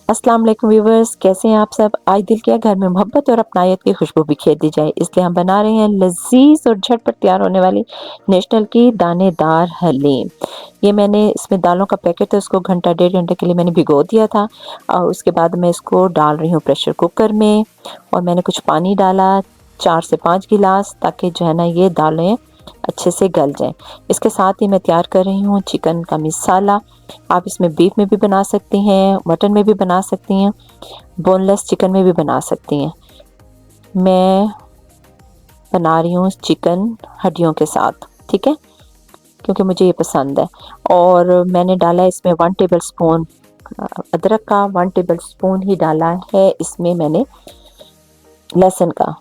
अस्सलाम वालेकुम व्यूवर्स, कैसे हैं आप सब। आज दिल किया घर में मोहब्बत और अपनायत की खुशबू बिखेर दी जाए, इसलिए हम बना रहे हैं लजीज और झटपट तैयार होने वाली नेशनल की दानेदार हलीम। ये मैंने इसमें दालों का पैकेट है, उसको घंटा डेढ़ घंटे के लिए मैंने भिगो दिया था और उसके बाद मैं इसको डाल रही हूँ प्रेशर कुकर में। और मैंने कुछ पानी डाला 4 से 5 गिलास, ताकि जो है ना ये दालें अच्छे से गल जाएं। इसके साथ ही मैं तैयार कर रही हूँ चिकन का मसाला। आप इसमें बीफ में भी बना सकती हैं, मटन में भी बना सकती हैं, बोनलेस चिकन में भी बना सकती हैं। मैं बना रही हूँ चिकन हड्डियों के साथ, ठीक है, क्योंकि मुझे ये पसंद है। और मैंने डाला है इसमें 1 टेबल स्पून अदरक का, 1 टेबल स्पून ही डाला है इसमें मैंने लहसुन का।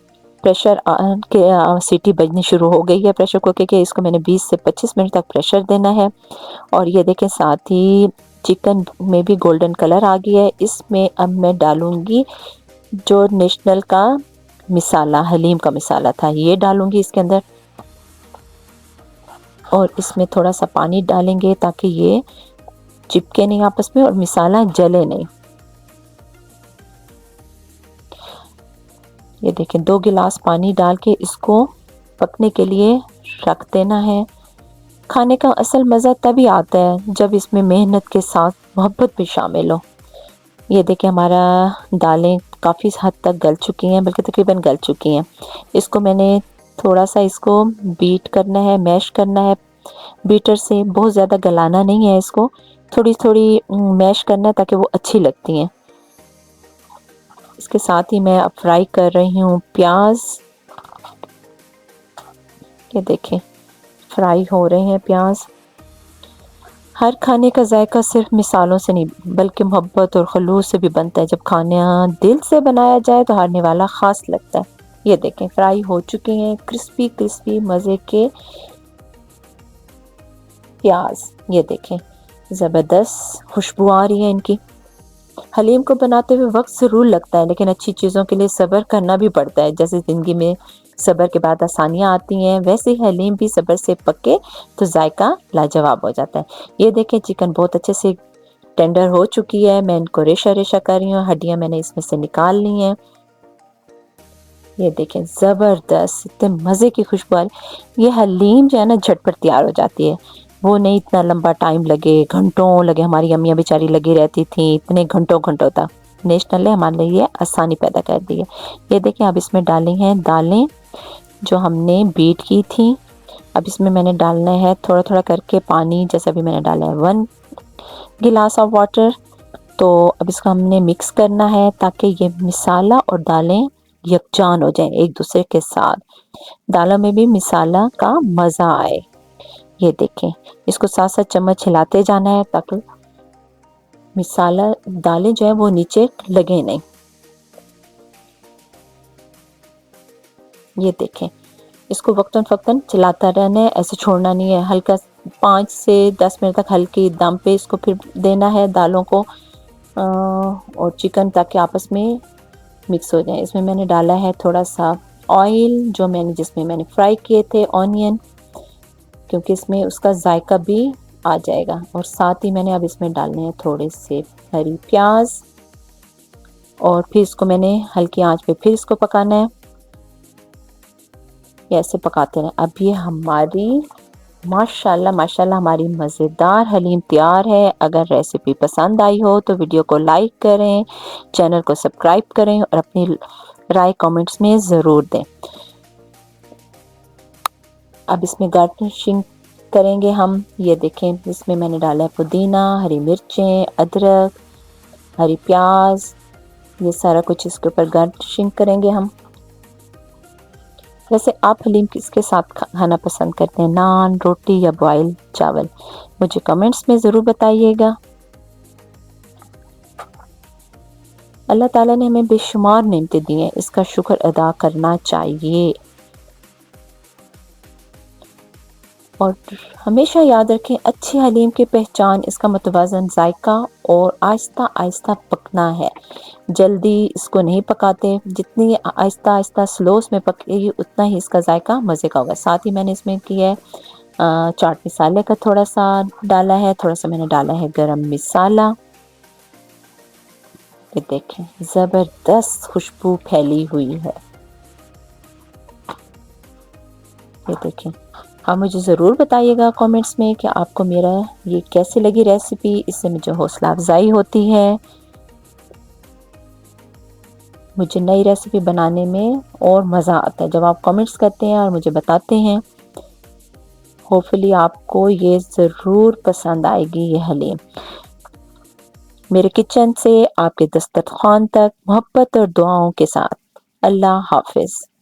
प्रेशर के सीटी बजनी शुरू हो गई है प्रेशर कुकर के, इसको मैंने 20 से 25 मिनट तक प्रेशर देना है। और ये देखें साथ ही चिकन में भी गोल्डन कलर आ गया है। इसमें अब मैं डालूंगी जो नेशनल का मसाला, हलीम का मसाला था, ये डालूंगी इसके अंदर। और इसमें थोड़ा सा पानी डालेंगे ताकि ये चिपके नहीं आपस में और मसाला जले नहीं। ये देखें 2 गिलास पानी डाल के इसको पकने के लिए रख देना है। खाने का असल मज़ा तभी आता है जब इसमें मेहनत के साथ मोहब्बत भी शामिल हो। ये देखें हमारा दालें काफ़ी हद तक गल चुकी हैं, बल्कि तकरीबन गल चुकी हैं। इसको मैंने थोड़ा सा इसको बीट करना है, मैश करना है बीटर से। बहुत ज़्यादा गलाना नहीं है इसको, थोड़ी थोड़ी मैश करना है ताकि वो अच्छी लगती हैं। इसके साथ ही मैं अब फ्राई कर रही हूँ प्याज। ये देखें फ्राई हो रहे हैं प्याज। हर खाने का जायका सिर्फ मिसालों से नहीं बल्कि मोहब्बत और खलूस से भी बनता है। जब खाना दिल से बनाया जाए तो हारने वाला खास लगता है। ये देखें फ्राई हो चुके हैं क्रिस्पी क्रिस्पी मज़े के प्याज। ये देखें ज़बरदस्त खुशबू आ रही है इनकी। हलीम को बनाते हुए वक्त ज़रूर लगता है, लेकिन अच्छी चीज़ों के लिए सब्र करना भी पड़ता है। जैसे ज़िंदगी में सब्र के बाद आसानियाँ आती हैं, वैसे ही हलीम भी सब्र से पके तो जायका लाजवाब हो जाता है। ये देखें चिकन बहुत अच्छे से टेंडर हो चुकी है। मैं इनको रेशा रेशा कर रही हूँ, हड्डियाँ मैंने इसमें से निकाल ली हैं। ये देखें ज़बरदस्त, इतने मज़े की खुशबू आ रही। ये हलीम जो है ना झटपट तैयार हो जाती है, वो नहीं इतना लंबा टाइम लगे, घंटों लगे। हमारी अम्मियाँ बेचारी लगी रहती थी इतने घंटों घंटों तक। नेशनल ने हमारे लिए आसानी पैदा कर दी है। ये देखिए अब इसमें डाली हैं दालें जो हमने बीट की थी। अब इसमें मैंने डालना है थोड़ा थोड़ा करके पानी, जैसे अभी मैंने डाला है 1 गिलास ऑफ वाटर। तो अब इसको हमने मिक्स करना है ताकि ये मसाला और दालें यकजान हो जाएं एक दूसरे के साथ, दालों में भी मसाला का मज़ा आए। ये देखें इसको साथ साथ चम्मच हिलाते जाना है ताकि मसाला दालें जो है वो नीचे लगे नहीं। ये देखें इसको वक्तन फ़क्तन चलाता रहना है, ऐसे छोड़ना नहीं है। हल्का 5 से 10 मिनट तक हल्की दम पे इसको फिर देना है दालों को और चिकन, ताकि आपस में मिक्स हो जाए। इसमें मैंने डाला है थोड़ा सा ऑयल जिसमें मैंने फ्राई किए थे ऑनियन, क्योंकि इसमें उसका जायका भी आ जाएगा। और साथ ही मैंने अब इसमें डालने हैं थोड़े से हरी प्याज और फिर इसको मैंने हल्की आंच पे फिर इसको पकाना है। ऐसे पकाते रहें। अब ये हमारी माशाल्लाह माशाल्लाह हमारी मज़ेदार हलीम तैयार है। अगर रेसिपी पसंद आई हो तो वीडियो को लाइक करें, चैनल को सब्सक्राइब करें और अपनी राय कमेंट्स में ज़रूर दें। अब इसमें गार्निशिंग करेंगे हम। ये देखें इसमें मैंने डाला है पुदीना, हरी मिर्चें, अदरक, हरी प्याज, ये सारा कुछ इसके ऊपर गार्निशिंग करेंगे हम। वैसे आप हलीम किसके साथ खाना पसंद करते हैं, नान, रोटी या बॉयल चावल? मुझे कमेंट्स में ज़रूर बताइएगा। अल्लाह ताला ने हमें बेशुमार नेमतें दी हैं, इसका शुक्र अदा करना चाहिए। और हमेशा याद रखें अच्छी हलीम की पहचान इसका मुतवाज़न जायका और आहिस्ता आहिस्ता पकना है। जल्दी इसको नहीं पकाते, जितनी आहिस्ता आहिस्ता स्लो में पकेगी उतना ही इसका जायका मज़े का होगा। साथ ही मैंने इसमें किया है चाट मसाले का थोड़ा सा डाला है, थोड़ा सा मैंने डाला है गरम मसाला। یہ دیکھیں زبردست خوشبو پھیلی ہوئی ہے. یہ دیکھیں. آپ مجھے ضرور بتائیے گا کامنٹس میں کہ آپ کو میرا یہ کیسی لگی ریسیپی. اس سے مجھے حوصلہ افزائی ہوتی ہے. مجھے نئی ریسیپی بنانے میں اور مزہ آتا ہے جب آپ کامنٹس کرتے ہیں اور مجھے بتاتے ہیں. ہوپ فلی آپ کو یہ ضرور پسند آئے گی یہ حلیم. میرے کچن سے آپ کے دسترخوان تک محبت اور دعاؤں کے ساتھ. اللہ حافظ.